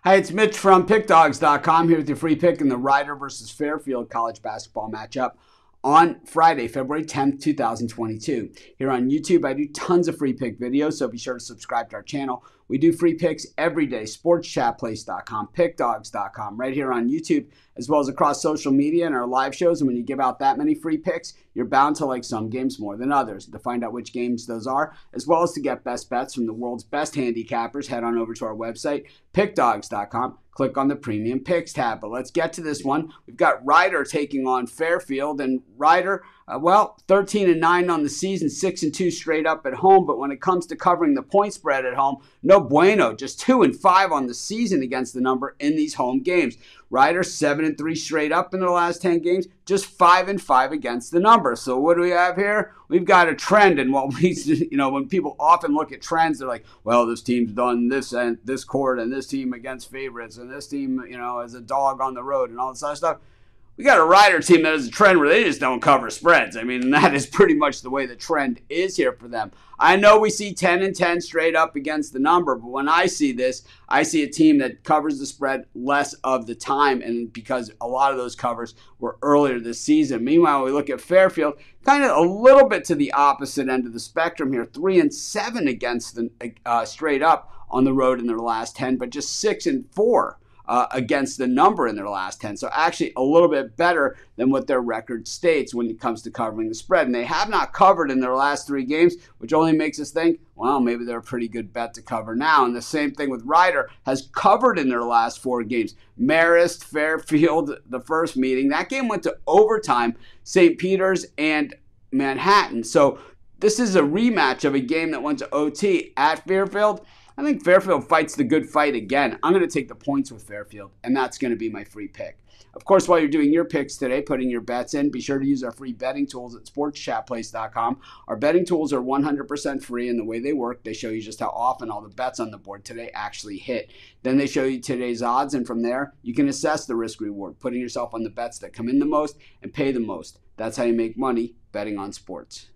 Hi, it's Mitch from Pickdawgz.com here with your free pick in the Rider versus Fairfield college basketball matchup on Friday, February 10th, 2022. Here on YouTube, I do tons of free pick videos, so be sure to subscribe to our channel. We do free picks every day, sportschatplace.com, pickdawgz.com, right here on YouTube, as well as across social media and our live shows. And when you give out that many free picks, you're bound to like some games more than others. To find out which games those are, as well as to get best bets from the world's best handicappers, head on over to our website, pickdawgz.com. Click on the Premium Picks tab. But let's get to this one. We've got Rider taking on Fairfield, and Rider, 13-9 on the season, 6-2 straight up at home. But when it comes to covering the point spread at home, no bueno. Just 2-5 on the season against the number in these home games. Rider 7-3 straight up in their last 10 games, just 5-5 against the number. So what do we have here? We've got a trend, and what we, when people often look at trends, they're like, well, this team's done this and this court, and this team against favorites, and this team, is a dog on the road, and all this other stuff. We got a Rider team that has a trend where they just don't cover spreads. I mean, that is pretty much the way the trend is here for them. I know we see 10-10 straight up against the number, but when I see this, I see a team that covers the spread less of the time, and because a lot of those covers were earlier this season. Meanwhile, we look at Fairfield, kind of a little bit to the opposite end of the spectrum here, 3-7 against the straight up on the road in their last 10, but just 6-4. Against the number in their last 10. So actually a little bit better than what their record states when it comes to covering the spread. And they have not covered in their last 3 games, which only makes us think, well, maybe they're a pretty good bet to cover now. And the same thing with Rider, has covered in their last 4 games. Marist, Fairfield, the first meeting. That game went to overtime, St. Peter's and Manhattan. So this is a rematch of a game that went to OT at Fairfield. I think Fairfield fights the good fight again. I'm going to take the points with Fairfield, and that's going to be my free pick. Of course, while you're doing your picks today, putting your bets in, be sure to use our free betting tools at sportschatplace.com. Our betting tools are 100% free, and the way they work, they show you just how often all the bets on the board today actually hit. Then they show you today's odds, and from there, you can assess the risk-reward, putting yourself on the bets that come in the most and pay the most. That's how you make money betting on sports.